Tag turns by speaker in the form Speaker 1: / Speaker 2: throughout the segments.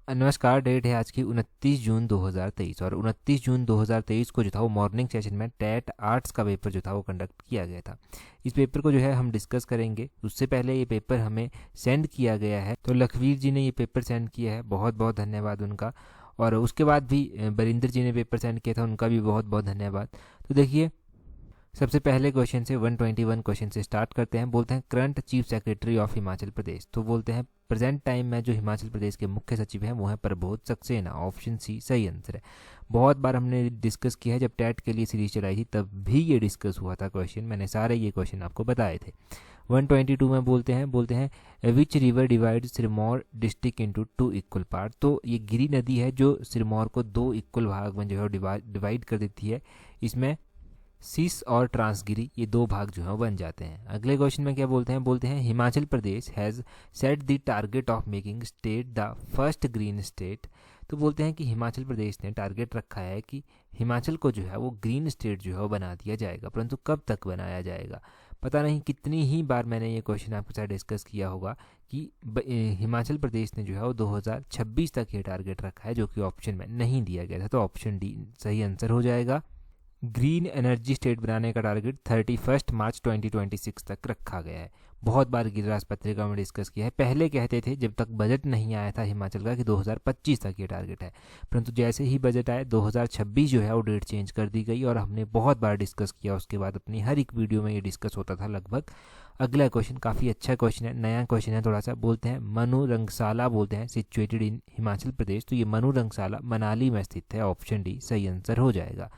Speaker 1: नमस्कार। डेट है आज की 29 जून 2023 और 29 जून 2023 को जो था वो मॉर्निंग सेशन में टेट आर्ट्स का पेपर जो था वो कंडक्ट किया गया था। इस पेपर को जो है हम डिस्कस करेंगे। उससे पहले ये पेपर हमें सेंड किया गया है, तो लखवीर जी ने ये पेपर सेंड किया है, बहुत बहुत धन्यवाद उनका। और उसके बाद भी बरिंदर जी ने पेपर सेंड किया था, उनका भी बहुत बहुत धन्यवाद। तो देखिए, सबसे पहले क्वेश्चन से 121 क्वेश्चन से स्टार्ट करते हैं। बोलते हैं current chief secretary of Himachal Pradesh. तो बोलते हैं प्रेजेंट टाइम में जो हिमाचल प्रदेश के मुख्य सचिव हैं वो हैं प्रबोध सक्सेना। ऑप्शन सी सही आंसर है। बहुत बार हमने डिस्कस किया है, जब टैट के लिए सीरीज चलाई थी तब भी ये डिस्कस हुआ था क्वेश्चन, मैंने सारे ये क्वेश्चन आपको बताए थे। 122 में बोलते हैं which river divide Sirmaur district into two equal part. तो ये गिरी नदी है जो सिरमौर को दो इक्वल भाग में जो है डिवाइड कर देती है। इसमें सिस और ट्रांसगिरी ये दो भाग जो है बन जाते हैं। अगले क्वेश्चन में क्या बोलते हैं Himachal Pradesh has set the target of making state the first green state. तो बोलते हैं कि हिमाचल प्रदेश ने टारगेट रखा है कि हिमाचल को जो है वो ग्रीन स्टेट जो है वो बना दिया जाएगा, परंतु कब तक बनाया जाएगा पता नहीं। कितनी ही बार मैंने ये क्वेश्चन आपके साथ डिस्कस किया होगा कि हिमाचल प्रदेश ने जो है वो 2026 तक ये टारगेट रखा है, जो कि ऑप्शन में नहीं दिया गया था। तो ऑप्शन डी सही आंसर हो जाएगा। ग्रीन एनर्जी स्टेट बनाने का टारगेट 31 मार्च 2026 तक रखा गया है। बहुत बार गिरिराज पत्रिका में डिस्कस किया है। पहले कहते थे जब तक बजट नहीं आया था हिमाचल का कि 2025 तक ये टारगेट है, परंतु जैसे ही बजट आया 2026 जो है वो डेट चेंज कर दी गई और हमने बहुत बार डिस्कस किया। उसके बाद अपनी हर एक वीडियो में ये डिस्कस होता था लगभग। अगला क्वेश्चन काफ़ी अच्छा क्वेश्चन है, नया क्वेश्चन है थोड़ा सा। बोलते हैं मनु रंगशाला बोलते हैं सिचुएटेड इन हिमाचल प्रदेश। तो ये मनु रंगशाला मनाली में स्थित है। ऑप्शन डी सही आंसर हो जाएगा।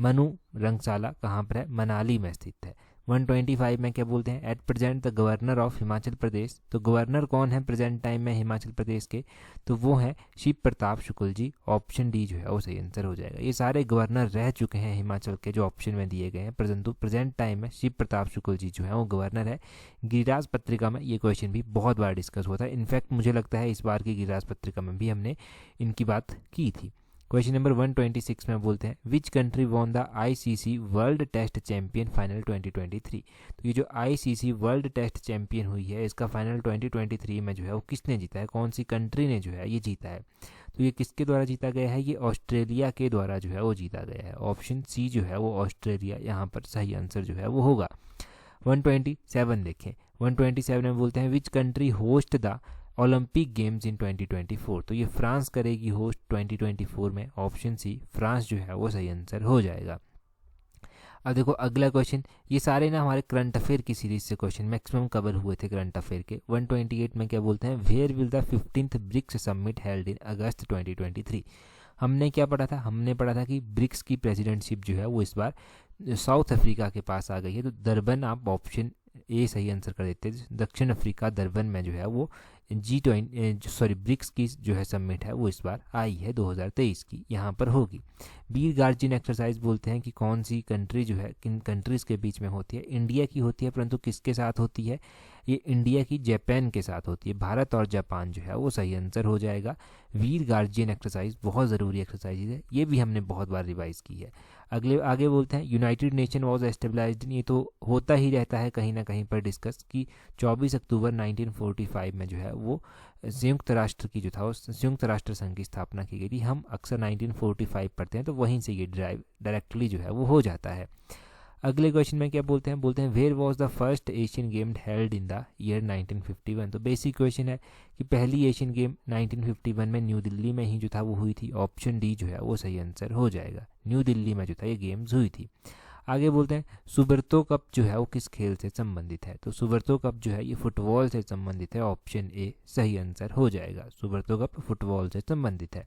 Speaker 1: मनु रंगशाला कहाँ पर है? मनाली में स्थित है। 125 में क्या बोलते हैं at present the governor of Himachal Pradesh. तो गवर्नर कौन है प्रेजेंट टाइम में हिमाचल प्रदेश के? तो वो है शिव प्रताप शुक्ल जी। ऑप्शन डी जो है वो सही आंसर हो जाएगा। ये सारे गवर्नर रह चुके हैं हिमाचल के जो ऑप्शन में दिए गए हैं, परंतु प्रेजेंट टाइम में शिव प्रताप शुक्ल जी जो है वो गवर्नर है। गिरिराज पत्रिका में ये क्वेश्चन भी बहुत बार डिस्कस हुआ था। इनफैक्ट मुझे लगता है इस बार की गिरिराज पत्रिका में भी हमने इनकी बात की थी। क्वेश्चन नंबर 126 में बोलते हैं which country won the ICC world test champion final 2023। तो ये जो आईसीसी वर्ल्ड टेस्ट चैंपियन हुई है इसका फाइनल 2023 में जो है वो किसने जीता है, कौन सी कंट्री ने जो है ये जीता है? तो ये किसके द्वारा जीता गया है? ये ऑस्ट्रेलिया के द्वारा जो है वो जीता गया है। ऑप्शन सी जो है वो ऑस्ट्रेलिया यहाँ पर सही आंसर जो है वो होगा। 127 देखें। 127 में बोलते हैं which country host the Olympic games in 2024। तो ये फ्रांस करेगी होस्ट 2024 में। ऑप्शन सी फ्रांस जो है वो सही आंसर हो जाएगा। अब देखो अगला क्वेश्चन, ये सारे ना हमारे करंट अफेयर की सीरीज से क्वेश्चन मैक्सिमम कवर हुए थे करंट अफेयर के। 128 में क्या बोलते हैं where will the 15th BRICS summit held in August 2023। हमने क्या पढ़ा था? हमने पढ़ा था कि ब्रिक्स की प्रेसिडेंटशिप जो है वो इस बार साउथ अफ्रीका के पास आ गई है। तो दरबन आप ऑप्शन ए सही आंसर कर देते हैं। दक्षिण अफ्रीका दरबन में जो है वो ब्रिक्स की जो है समिट है वो इस बार आई है 2023 की, यहाँ पर होगी। वीर गार्जियन एक्सरसाइज बोलते हैं कि कौन सी कंट्री जो है किन कंट्रीज़ के बीच में होती है? इंडिया की होती है, परंतु किसके साथ होती है? ये इंडिया की जापान के साथ होती है। भारत और जापान जो है वो सही आंसर हो जाएगा। वीर गार्जियन एक्सरसाइज बहुत ज़रूरी एक्सरसाइज है, ये भी हमने बहुत बार रिवाइज की है। आगे बोलते हैं यूनाइटेड नेशन वॉज एस्टेब्लाइज्ड। ये तो होता ही रहता है कहीं ना कहीं पर डिस्कस कि 24 अक्टूबर 1945 में जो है वो संयुक्त राष्ट्र की जो था वो संयुक्त राष्ट्र संघ की स्थापना की गई थी। हम अक्सर 1945 पढ़ते हैं तो वहीं से ये डायरेक्टली जो है वो हो जाता है। अगले क्वेश्चन में क्या बोलते हैं where was the first Asian game held in the year 1951। तो बेसिक क्वेश्चन है कि पहली एशियन गेम 1951 में न्यू दिल्ली में ही जो था वो हुई थी। ऑप्शन डी जो है वो सही आंसर हो जाएगा। न्यू दिल्ली में जो था ये गेम्स हुई थी। आगे बोलते हैं सुब्रतो कप जो है वो किस खेल से संबंधित है? तो सुब्रतो कप जो है ये फुटबॉल से संबंधित है। ऑप्शन ए सही आंसर हो जाएगा। सुब्रतो कप फुटबॉल से संबंधित है।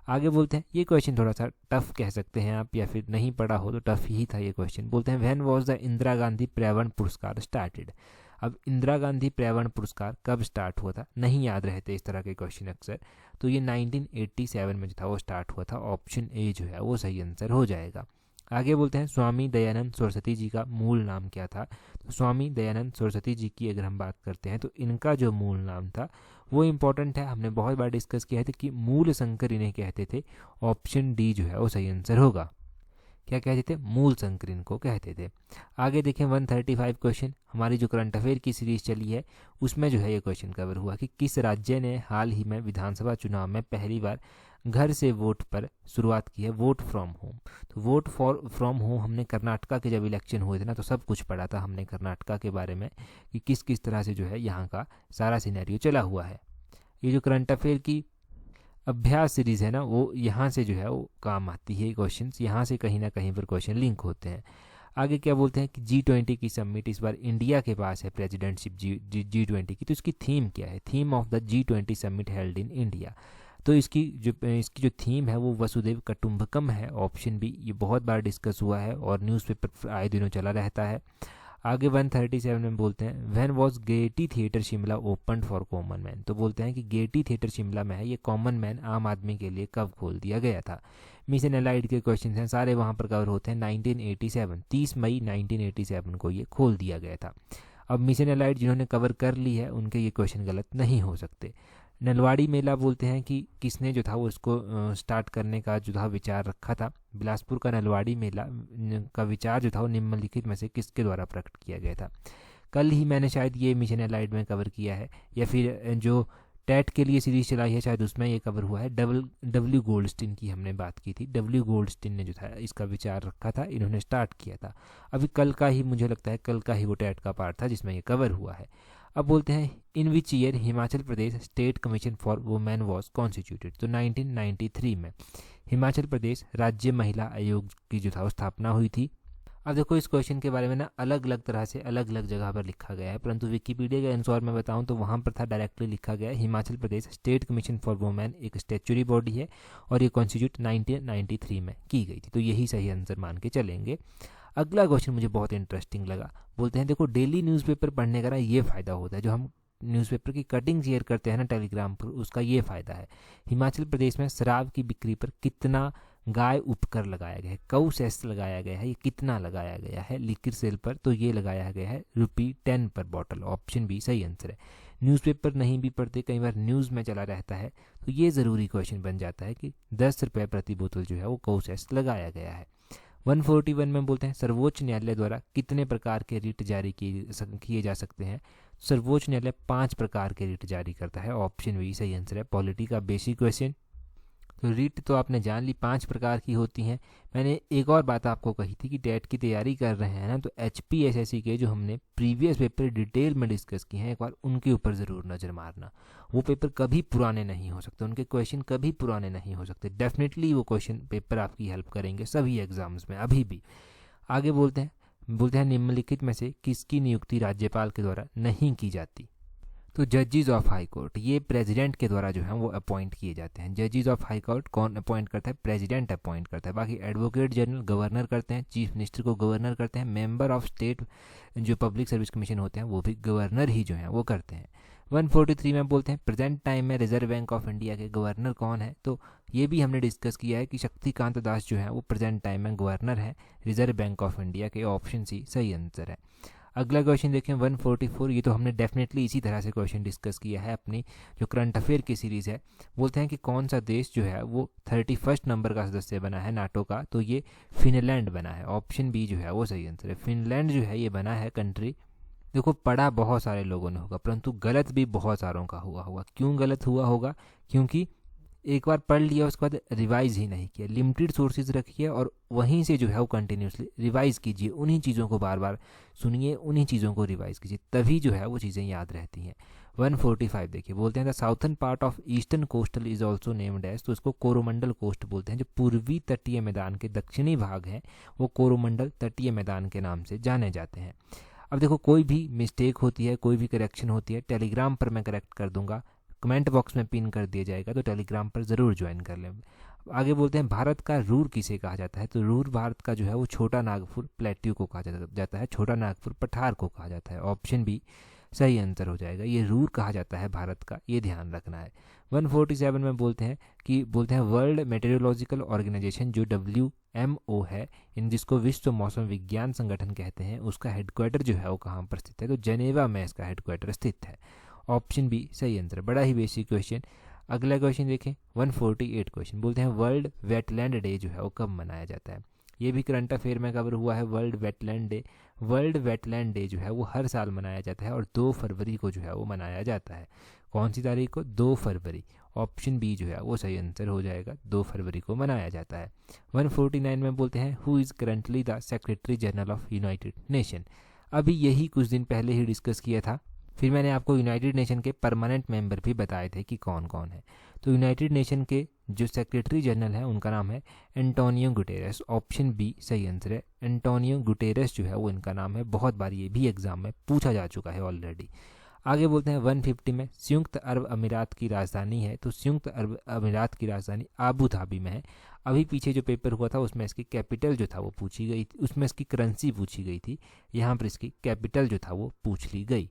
Speaker 1: आगे बोलते हैं ये क्वेश्चन थोड़ा सा टफ कह सकते हैं आप, या फिर नहीं पढ़ा हो तो टफ ही था ये क्वेश्चन। बोलते हैं when was the Indira Gandhi पर्यावरण पुरस्कार स्टार्टेड। अब इंदिरा गांधी पर्यावरण पुरस्कार कब स्टार्ट हुआ था? नहीं याद रहते इस तरह के क्वेश्चन अक्सर। तो ये 1987 में जो था वो स्टार्ट हुआ था। ऑप्शन ए जो है वो सही आंसर हो जाएगा। आगे बोलते हैं स्वामी दयानंद सरस्वती जी का मूल नाम क्या था? तो स्वामी दयानंद सरस्वती जी की अगर हम बात करते हैं तो इनका जो मूल नाम था वो इम्पोर्टेंट है, हमने बहुत बार डिस्कस किया था कि मूल शंकर इन्हें कहते थे। ऑप्शन डी जो है वो सही आंसर होगा। क्या कहते थे, मूल संकरण को कहते थे। आगे देखें 135 क्वेश्चन, हमारी जो करंट अफेयर की सीरीज चली है उसमें जो है ये क्वेश्चन कवर हुआ कि किस राज्य ने हाल ही में विधानसभा चुनाव में पहली बार घर से वोट पर शुरुआत की है, वोट फ्रॉम होम। तो वोट फ्रॉम होम हमने कर्नाटका के जब इलेक्शन हुए थे ना, तो सब कुछ पढ़ा था हमने कर्नाटका के बारे में कि किस किस तरह से जो है यहाँ का सारा सिनेरियो चला हुआ है। ये जो करंट अफेयर की अभ्यास सीरीज है ना, वो यहाँ से जो है वो काम आती है, क्वेश्चंस यहाँ से कहीं ना कहीं पर क्वेश्चन लिंक होते हैं। आगे क्या बोलते हैं कि G20 की समिट इस बार इंडिया के पास है प्रेसिडेंटशिप G20 की। तो इसकी थीम क्या है, theme of the G20 summit held in India. तो इसकी जो थीम है वो वसुदेव कुटुंबकम है, ऑप्शन बी। ये बहुत बार डिस्कस हुआ है और न्यूज़पेपर आए दिनों चला रहता है। आगे 137 में बोलते हैं when was Getty theatre Shimla open for common man. तो बोलते हैं कि गेटी थिएटर शिमला में है, ये कॉमन मैन आम आदमी के लिए कब खोल दिया गया था। मिशन एलाइड के क्वेश्चन हैं सारे वहाँ पर कवर होते हैं। 1987 30 मई 1987 को ये खोल दिया गया था। अब मिशन एलाइड जिन्होंने कवर कर ली है उनके ये क्वेश्चन गलत नहीं हो सकते। नलवाड़ी मेला बोलते हैं कि किसने जो था वो इसको स्टार्ट करने का जो था विचार रखा था। बिलासपुर का नलवाड़ी मेला का विचार जो था वो निम्नलिखित में से किसके द्वारा प्रकट किया गया था। कल ही मैंने शायद ये मिशन एलाइड में कवर किया है, या फिर जो टेट के लिए सीरीज चलाई है शायद उसमें ये कवर हुआ है। डब्ल्यू गोल्डस्टीन की हमने बात की थी। डब्ल्यू गोल्डस्टीन ने जो था इसका विचार रखा था, इन्होंने स्टार्ट किया था। अभी कल का ही मुझे लगता है कल का ही वो टेट का पार्ट था जिसमें ये कवर हुआ है। अब बोलते हैं in which year Himachal Pradesh State Commission for Women was constituted. तो 1993 में हिमाचल प्रदेश राज्य महिला आयोग की जो था वो स्थापना हुई थी। अब देखो इस क्वेश्चन के बारे में ना अलग अलग तरह से अलग अलग जगह पर लिखा गया है, परंतु विकिपीडिया के अनुसार मैं बताऊं तो वहां पर था डायरेक्टली लिखा गया है Himachal Pradesh State Commission for women एक स्टैच्यूरी बॉडी है और ये कॉन्स्टिट्यूट 1993 में की गई थी। तो यही सही आंसर मान के चलेंगे। अगला क्वेश्चन मुझे बहुत इंटरेस्टिंग लगा। बोलते हैं देखो डेली न्यूज़पेपर पढ़ने का ना ये फ़ायदा होता है, जो हम न्यूज़पेपर की कटिंग शेयर करते हैं ना टेलीग्राम पर, उसका ये फ़ायदा है। हिमाचल प्रदेश में शराब की बिक्री पर कितना गाय उपकर लगाया गया है, कऊ सेस लगाया गया है, ये कितना लगाया गया है लिक्विड सेल पर। तो ये लगाया गया है ₹10 पर बॉटल, ऑप्शन बी सही आंसर है। न्यूज़पेपर नहीं भी पढ़ते, कई बार न्यूज़ में चला रहता है तो ये ज़रूरी क्वेश्चन बन जाता है कि ₹10 प्रति बोतल जो है वो कऊ सेस लगाया गया है। 141 में बोलते हैं सर्वोच्च न्यायालय द्वारा कितने प्रकार के रिट जारी किए जा सकते हैं। सर्वोच्च न्यायालय 5 प्रकार के रिट जारी करता है, ऑप्शन बी सही आंसर है। पॉलिटी का बेसिक क्वेश्चन। तो रिट तो आपने जान ली 5 प्रकार की होती हैं। मैंने एक और बात आपको कही थी कि टेट की तैयारी कर रहे हैं ना, तो HPSSC के जो हमने प्रीवियस पेपर डिटेल में डिस्कस किए हैं एक बार उनके ऊपर ज़रूर नज़र मारना। वो पेपर कभी पुराने नहीं हो सकते, उनके क्वेश्चन कभी पुराने नहीं हो सकते। डेफिनेटली वो क्वेश्चन पेपर आपकी हेल्प करेंगे सभी एग्जाम्स में अभी भी। आगे बोलते हैं निम्नलिखित में से किसकी नियुक्ति राज्यपाल के द्वारा नहीं की जाती। तो जजेस ऑफ हाई कोर्ट ये प्रेसिडेंट के द्वारा जो है वो अपॉइंट किए जाते हैं। जजेस ऑफ हाई कोर्ट कौन अपॉइंट करता है, प्रेसिडेंट अपॉइंट करता है। बाकी एडवोकेट जनरल गवर्नर करते हैं, चीफ मिनिस्टर को गवर्नर करते हैं, मेंबर ऑफ स्टेट जो पब्लिक सर्विस कमीशन होते हैं वो भी गवर्नर ही जो हैं वो करते हैं। 143 में बोलते हैं प्रेजेंट टाइम में रिजर्व बैंक ऑफ इंडिया के गवर्नर कौन है। तो ये भी हमने डिस्कस किया है कि शक्तिकांत दास जो है वो प्रेजेंट टाइम में गवर्नर है रिजर्व बैंक ऑफ इंडिया के, ऑप्शन सी सही आंसर है। अगला क्वेश्चन देखें 144, ये तो हमने डेफिनेटली इसी तरह से क्वेश्चन डिस्कस किया है अपनी जो करंट अफेयर की सीरीज़ है। बोलते हैं कि कौन सा देश जो है वो 31 नंबर का सदस्य बना है नाटो का। तो ये फिनलैंड बना है, ऑप्शन बी जो है वो सही आंसर है। फिनलैंड जो है ये बना है कंट्री। देखो पढ़ा बहुत सारे लोगों ने होगा परंतु गलत भी बहुत सारों का हुआ होगा। क्यों गलत हुआ होगा, क्योंकि एक बार पढ़ लिया उसके बाद रिवाइज ही नहीं किया। लिमिटेड सोर्सेज रखिए और वहीं से जो है वो कंटिन्यूसली रिवाइज कीजिए, उन्हीं चीज़ों को बार बार सुनिए, उन्हीं चीज़ों को रिवाइज कीजिए, तभी जो है वो चीज़ें याद रहती हैं। 145 देखिए बोलते हैं the southern part of eastern coastal is also named as. तो इसको कोरोमंडल कोस्ट बोलते हैं। जो पूर्वी तटीय मैदान के दक्षिणी भाग हैं वो कोरोमंडल तटीय मैदान के नाम से जाने जाते हैं। अब देखो कोई भी मिस्टेक होती है, कोई भी करेक्शन होती है, टेलीग्राम पर मैं करेक्ट कर दूंगा, कमेंट बॉक्स में पिन कर दिया जाएगा, तो टेलीग्राम पर ज़रूर ज्वाइन कर लें। आगे बोलते हैं भारत का रूर किसे कहा जाता है। तो रूर भारत का जो है वो छोटा नागपुर प्लेट्यू को कहा जाता है, छोटा नागपुर पठार को कहा जाता है, ऑप्शन बी सही आंसर हो जाएगा। ये रूर कहा जाता है भारत का, ये ध्यान रखना है। 147 में बोलते हैं वर्ल्ड मेटेरियोलॉजिकल ऑर्गेनाइजेशन जो WMO है, इन जिसको विश्व मौसम विज्ञान संगठन कहते हैं, उसका हेडक्वार्टर जो है वो कहाँ पर स्थित है। तो जेनेवा में इसका हेडक्वार्टर स्थित है, ऑप्शन बी सही आंसर। बड़ा ही बेसिक क्वेश्चन। अगला क्वेश्चन देखें 148 क्वेश्चन। बोलते हैं वर्ल्ड वेटलैंड डे जो है वो कब मनाया जाता है। ये भी करंट अफेयर में कवर हुआ है। World wetland day, world wetland day जो है वो हर साल मनाया जाता है और 2 फरवरी को जो है वो मनाया जाता है। कौन सी तारीख को? 2 फरवरी। ऑप्शन बी जो है वो सही आंसर हो जाएगा, 2 फरवरी को मनाया जाता है। 149 में बोलते हैं who is currently the secretary general of United nation. अभी यही कुछ दिन पहले ही डिस्कस किया था, फिर मैंने आपको यूनाइटेड नेशन के परमानेंट मेंबर भी बताए थे कि कौन कौन है। तो यूनाइटेड नेशन के जो सेक्रेटरी जनरल हैं उनका नाम है एंटोनियो गुटेरेस। ऑप्शन बी सही आंसर है, एंटोनियो गुटेरेस जो है वो इनका नाम है। बहुत बार ये भी एग्जाम में पूछा जा चुका है ऑलरेडी। आगे बोलते हैं 150 में संयुक्त अरब अमीरात की राजधानी है, तो संयुक्त अरब अमीरात की राजधानी आबू धाबी में है। अभी पीछे जो पेपर हुआ था उसमें इसकी कैपिटल जो था वो पूछी गई थी, उसमें इसकी करेंसी पूछी गई थी, यहाँ पर इसकी कैपिटल जो था वो पूछ ली गई।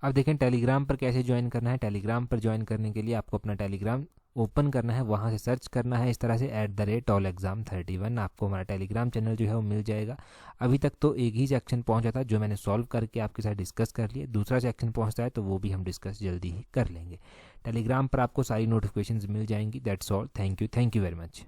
Speaker 1: अब देखें टेलीग्राम पर कैसे ज्वाइन करना है। टेलीग्राम पर ज्वाइन करने के लिए आपको अपना टेलीग्राम ओपन करना है, वहाँ से सर्च करना है इस तरह से @allexam31। आपको हमारा टेलीग्राम चैनल जो है वो मिल जाएगा। अभी तक तो एक ही सेक्शन पहुँचा था जो मैंने सॉल्व करके आपके साथ डिस्कस कर लिया, दूसरा सेक्शन पहुँचता है तो वो भी हम डिस्कस जल्दी ही कर लेंगे। टेलीग्राम पर आपको सारी नोटिफिकेशंस मिल जाएंगी। That's all, thank you very much.